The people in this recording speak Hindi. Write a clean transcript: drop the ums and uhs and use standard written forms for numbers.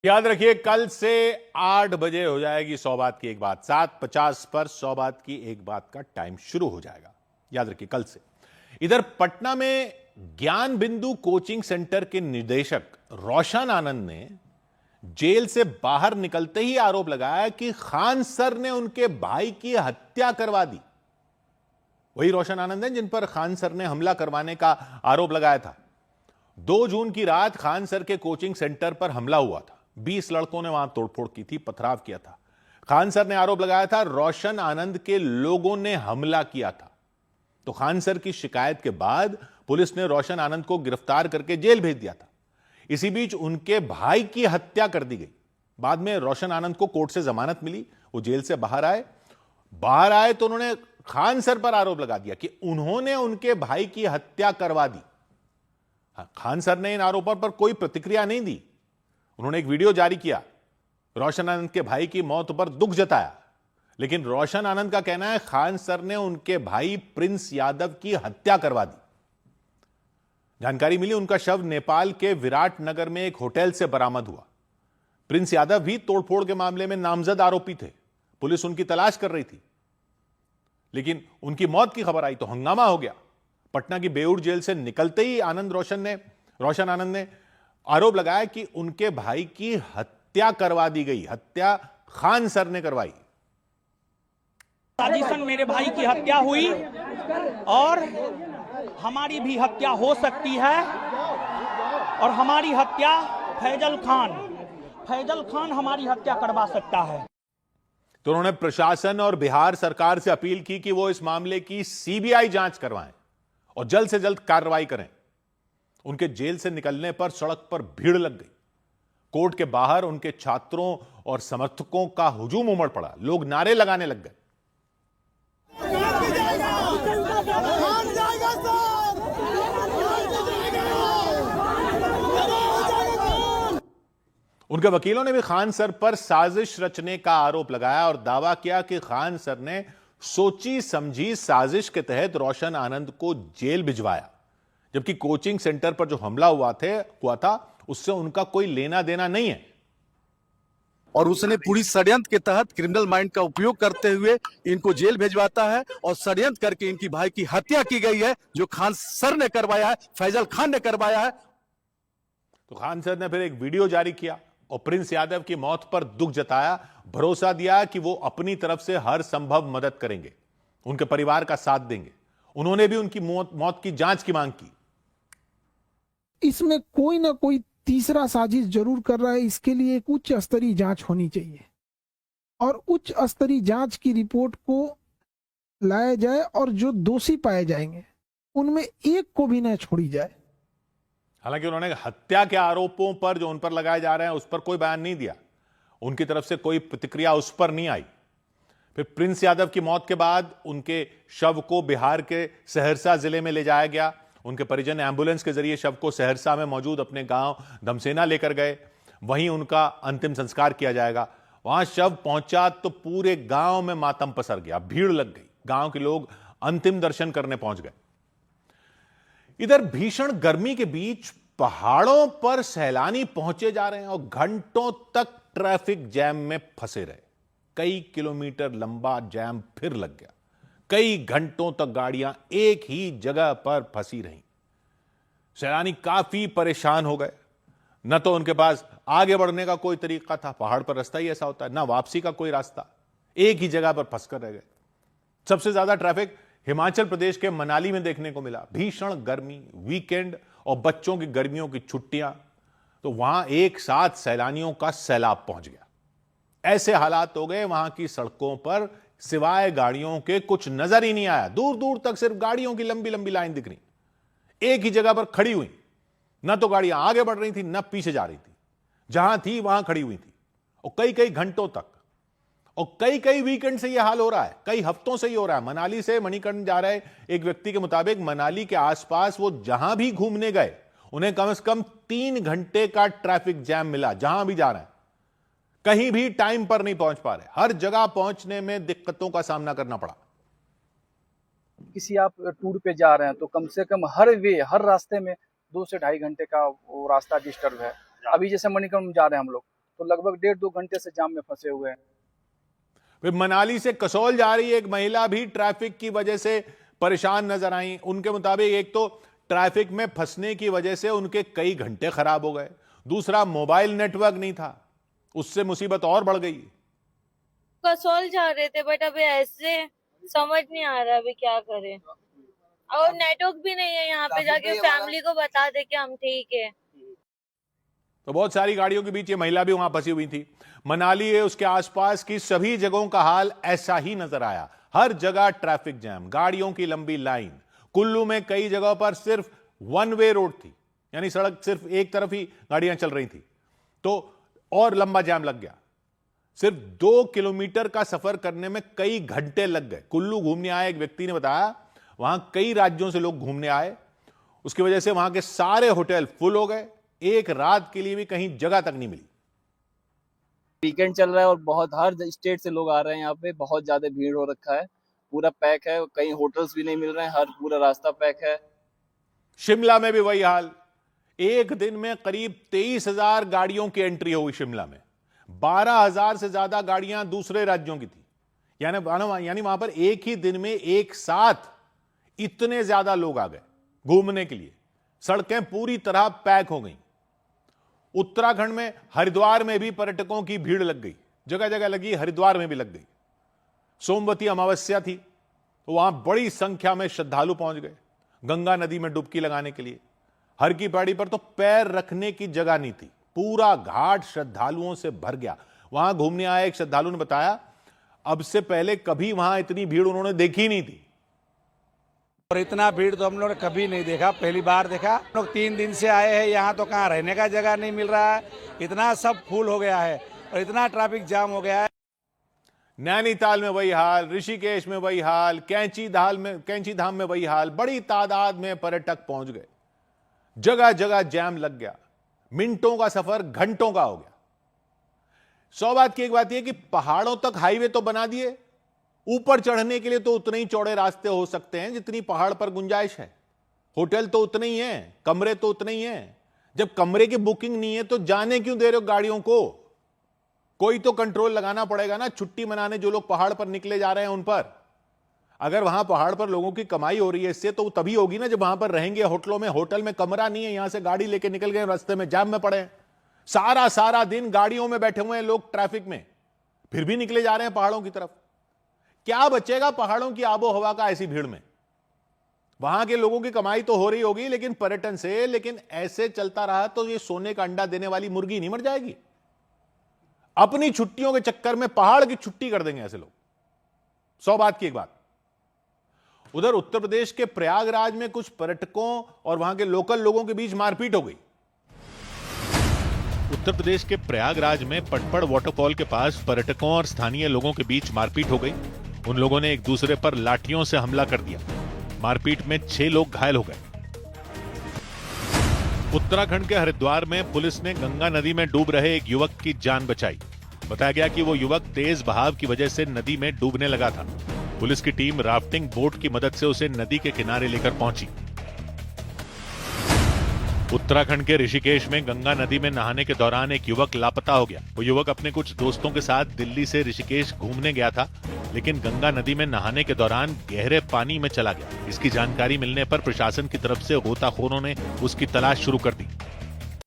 याद रखिए कल से 8 बजे हो जाएगी 100 बात की एक बात। 7:50 पर 100 बात की एक बात का टाइम शुरू हो जाएगा। याद रखिए कल से। इधर पटना में ज्ञान बिंदु कोचिंग सेंटर के निदेशक रोशन आनंद ने जेल से बाहर निकलते ही आरोप लगाया कि खान सर ने उनके भाई की हत्या करवा दी। वही रोशन आनंद हैं जिन पर खान सर ने हमला करवाने का आरोप लगाया था। 2 जून की रात खान सर के कोचिंग सेंटर पर हमला हुआ था। 20 लड़कों ने वहां तोड़फोड़ की थी, पथराव किया था। खान सर ने आरोप लगाया था रोशन आनंद के लोगों ने हमला किया था। तो खान सर की शिकायत के बाद पुलिस ने रोशन आनंद को गिरफ्तार करके जेल भेज दिया था। इसी बीच उनके भाई की हत्या कर दी गई। बाद में रोशन आनंद को कोर्ट से जमानत मिली, वो जेल से बाहर आए तो उन्होंने खान सर पर आरोप लगा दिया कि उन्होंने उनके भाई की हत्या करवा दी। खान सर ने इन आरोपों पर कोई प्रतिक्रिया नहीं दी। उन्होंने एक वीडियो जारी किया, रोशन आनंद के भाई की मौत पर दुख जताया, लेकिन रोशन आनंद का कहना है खान सर ने उनके भाई प्रिंस यादव की हत्या करवा दी। जानकारी मिली उनका शव नेपाल के विराट नगर में एक होटल से बरामद हुआ। प्रिंस यादव भी तोड़फोड़ के मामले में नामजद आरोपी थे। पुलिस उनकी तलाश कर रही थी, लेकिन उनकी मौत की खबर आई तो हंगामा हो गया। पटना की बेऊर जेल से निकलते ही रोशन आनंद ने आरोप लगाया कि उनके भाई की हत्या करवा दी गई। हत्या खान सर ने करवाई। साजिशन मेरे भाई की हत्या हुई और हमारी भी हत्या हो सकती है और हमारी हत्या फैजल खान हमारी हत्या करवा सकता है। तो उन्होंने प्रशासन और बिहार सरकार से अपील की कि वो इस मामले की सीबीआई जांच करवाएं और जल्द से जल्द कार्रवाई करें। उनके जेल से निकलने पर सड़क पर भीड़ लग गई। कोर्ट के बाहर उनके छात्रों और समर्थकों का हुजूम उमड़ पड़ा। लोग नारे लगाने लग गए। उनके वकीलों ने भी खान सर पर साजिश रचने का आरोप लगाया और दावा किया कि खान सर ने सोची समझी साजिश के तहत रोशन आनंद को जेल भिजवाया, जबकि कोचिंग सेंटर पर जो हमला हुआ था उससे उनका कोई लेना देना नहीं है। और उसने पूरी षड्यंत्र के तहत क्रिमिनल माइंड का उपयोग करते हुए इनको जेल भेजवाता है और षड्यंत्र करके इनकी भाई की हत्या की गई है, जो खान सर ने करवाया है, फैजल खान ने करवाया है। तो खान सर ने फिर एक वीडियो जारी किया और प्रिंस यादव की मौत पर दुख जताया, भरोसा दिया कि वो अपनी तरफ से हर संभव मदद करेंगे, उनके परिवार का साथ देंगे। उन्होंने भी उनकी मौत की जांच की मांग की। इसमें कोई ना कोई तीसरा साजिश जरूर कर रहा है। इसके लिए एक उच्च स्तरीय जांच होनी चाहिए और उच्च स्तरीय जांच की रिपोर्ट को लाया जाए और जो दोषी पाए जाएंगे उनमें एक को भी न छोड़ी जाए। हालांकि उन्होंने हत्या के आरोपों पर जो उन पर लगाए जा रहे हैं उस पर कोई बयान नहीं दिया। उनकी तरफ से कोई प्रतिक्रिया उस पर नहीं आई। फिर प्रिंस यादव की मौत के बाद उनके शव को बिहार के सहरसा जिले में ले जाया गया। उनके परिजन एम्बुलेंस के जरिए शव को सहरसा में मौजूद अपने गांव दमसेना लेकर गए। वहीं उनका अंतिम संस्कार किया जाएगा। वहां शव पहुंचा तो पूरे गांव में मातम पसर गया, भीड़ लग गई। गांव के लोग अंतिम दर्शन करने पहुंच गए। इधर भीषण गर्मी के बीच पहाड़ों पर सैलानी पहुंचे जा रहे हैं और घंटों तक ट्रैफिक जैम में फंसे रहे। कई किलोमीटर लंबा जैम फिर लग गया। कई घंटों तक गाड़ियां एक ही जगह पर फंसी रहीं। सैलानी काफी परेशान हो गए। न तो उनके पास आगे बढ़ने का कोई तरीका था, पहाड़ पर रास्ता ही ऐसा होता है, ना वापसी का कोई रास्ता, एक ही जगह पर फंसकर रह गए। सबसे ज्यादा ट्रैफिक हिमाचल प्रदेश के मनाली में देखने को मिला। भीषण गर्मी, वीकेंड और बच्चों की गर्मियों की छुट्टियां, तो वहां एक साथ सैलानियों का सैलाब पहुंच गया। ऐसे हालात हो गए वहां की सड़कों पर सिवाय गाड़ियों के कुछ नजर ही नहीं आया। दूर दूर तक सिर्फ गाड़ियों की लंबी लंबी लाइन दिख रही, एक ही जगह पर खड़ी हुई। न तो गाड़ियां आगे बढ़ रही थी न पीछे जा रही थी, जहां थी वहां खड़ी हुई थी और कई कई घंटों तक। और कई कई वीकेंड से यह हाल हो रहा है, कई हफ्तों से ही हो रहा है। मनाली से मणिकर्ण जा रहे एक व्यक्ति के मुताबिक मनाली के आसपास वो जहां भी घूमने गए उन्हें कम से कम 3 घंटे का ट्रैफिक जैम मिला। जहां भी जा रहे हैं कहीं भी टाइम पर नहीं पहुंच पा रहे, हर जगह पहुंचने में दिक्कतों का सामना करना पड़ा। किसी आप टूर पे जा रहे हैं तो कम से कम हर रास्ते में 2 से ढाई घंटे का वो रास्ता डिस्टर्ब है। अभी जैसे मणिकर्ण जा रहे हैं हम लोग, तो लगभग 1.5-2 घंटे से जाम में फंसे हुए हैं। फिर मनाली से कसौल जा रही एक महिला भी ट्रैफिक की वजह से परेशान नजर आई। उनके मुताबिक एक तो ट्रैफिक में फंसने की वजह से उनके कई घंटे खराब हो गए, दूसरा मोबाइल नेटवर्क नहीं था, उससे मुसीबत और बढ़ गई। कसौल जा रहे थे बट अभी ऐसे समझ नहीं आ रहा अभी क्या करें, और नेटवर्क भी नहीं है यहाँ पे जाके फैमिली को बता दे कि हम ठीक है। तो बहुत सारी गाड़ियों के बीच ये महिला भी वहां फंसी हुई थी। मनाली है उसके आसपास की सभी जगहों का हाल ऐसा ही नजर आया। हर जगह ट्रैफिक जैम, गाड़ियों की लंबी लाइन। कुल्लू में कई जगहों पर सिर्फ वन वे रोड थी, यानी सड़क सिर्फ एक तरफ ही गाड़ियां चल रही थी, तो और लंबा जैम लग गया। सिर्फ 2 किलोमीटर का सफर करने में कई घंटे लग गए। कुल्लू घूमने आए एक व्यक्ति ने बताया, वहां कई राज्यों से लोग घूमने आए, उसकी वजह से वहां के सारे होटल फुल हो गए, एक रात के लिए भी कहीं जगह तक नहीं मिली। वीकेंड चल रहा है और बहुत हर स्टेट से लोग आ रहे हैं यहाँ पे, बहुत ज्यादा भीड़ हो रखा है, पूरा पैक है, कहीं होटल्स भी नहीं मिल रहे हैं, हर पूरा रास्ता पैक है। शिमला में भी वही हाल। एक दिन में करीब 23,000 गाड़ियों की एंट्री हुई शिमला में। 12,000 से ज्यादा गाड़ियां दूसरे राज्यों की थी, यानी वहां पर एक ही दिन में एक साथ इतने ज्यादा लोग आ गए घूमने के लिए। सड़कें पूरी तरह पैक हो गई। उत्तराखंड में हरिद्वार में भी पर्यटकों की भीड़ लग गई, जगह जगह लगी, हरिद्वार में भी लग गई। सोमवती अमावस्या थी तो वहां बड़ी संख्या में श्रद्धालु पहुंच गए गंगा नदी में डुबकी लगाने के लिए। हर की पहाड़ी पर तो पैर रखने की जगह नहीं थी, पूरा घाट श्रद्धालुओं से भर गया। वहां घूमने आए एक श्रद्धालु ने बताया, अब से पहले कभी वहां इतनी भीड़ उन्होंने देखी नहीं थी। और इतना भीड़ तो हम लोग ने कभी नहीं देखा, पहली बार देखा। हम लोग 3 दिन से आए हैं यहाँ, तो कहाँ रहने का जगह नहीं मिल रहा है, इतना सब फुल हो गया है और इतना ट्रैफिक जाम हो गया है। नैनीताल में वही हाल, ऋषिकेश में वही हाल, कैंची धाम में वही हाल। बड़ी तादाद में पर्यटक पहुंच गए, जगह जगह जैम लग गया, मिनटों का सफर घंटों का हो गया। 100 बात की एक बात यह कि पहाड़ों तक हाईवे तो बना दिए, ऊपर चढ़ने के लिए तो उतने ही चौड़े रास्ते हो सकते हैं जितनी पहाड़ पर गुंजाइश है। होटल तो उतने ही हैं, कमरे तो उतने ही हैं। जब कमरे की बुकिंग नहीं है तो जाने क्यों दे रहे हो गाड़ियों को? कोई तो कंट्रोल लगाना पड़ेगा ना। छुट्टी मनाने जो लोग पहाड़ पर निकले जा रहे हैं उन पर, अगर वहां पहाड़ पर लोगों की कमाई हो रही है इससे, तो तभी होगी ना जब वहां पर रहेंगे होटलों में। होटल में कमरा नहीं है, यहां से गाड़ी लेके निकल गए, रास्ते में जाम में पड़े, सारा दिन गाड़ियों में बैठे हुए हैं लोग ट्रैफिक में, फिर भी निकले जा रहे हैं पहाड़ों की तरफ। क्या बचेगा पहाड़ों की आबो हवा का ऐसी भीड़ में? वहां के लोगों की कमाई तो हो रही होगी लेकिन पर्यटन से, लेकिन ऐसे चलता रहा तो ये सोने का अंडा देने वाली मुर्गी नहीं मर जाएगी? अपनी छुट्टियों के चक्कर में पहाड़ की छुट्टी कर देंगे ऐसे लोग। 100 बात की एक बात। उधर उत्तर प्रदेश के प्रयागराज में कुछ पर्यटकों और वहां के लोकल लोगों के बीच मारपीट हो गई। उत्तर प्रदेश के प्रयागराज में पटपड़ वाटरफॉल के पास पर्यटकों और स्थानीय लोगों के बीच मारपीट हो गई। उन लोगों ने एक दूसरे पर लाठियों से हमला कर दिया। मारपीट में 6 लोग घायल हो गए। उत्तराखंड के हरिद्वार में पुलिस ने गंगा नदी में डूब रहे एक युवक की जान बचाई। बताया गया कि वो युवक तेज बहाव की वजह से नदी में डूबने लगा था। पुलिस की टीम राफ्टिंग बोट की मदद से उसे नदी के किनारे लेकर पहुंची। उत्तराखंड के ऋषिकेश में गंगा नदी में नहाने के दौरान एक युवक लापता हो गया। वो युवक अपने कुछ दोस्तों के साथ दिल्ली से ऋषिकेश घूमने गया था, लेकिन गंगा नदी में नहाने के दौरान गहरे पानी में चला गया। इसकी जानकारी मिलने पर प्रशासन की तरफ से गोताखोरों ने उसकी तलाश शुरू कर दी।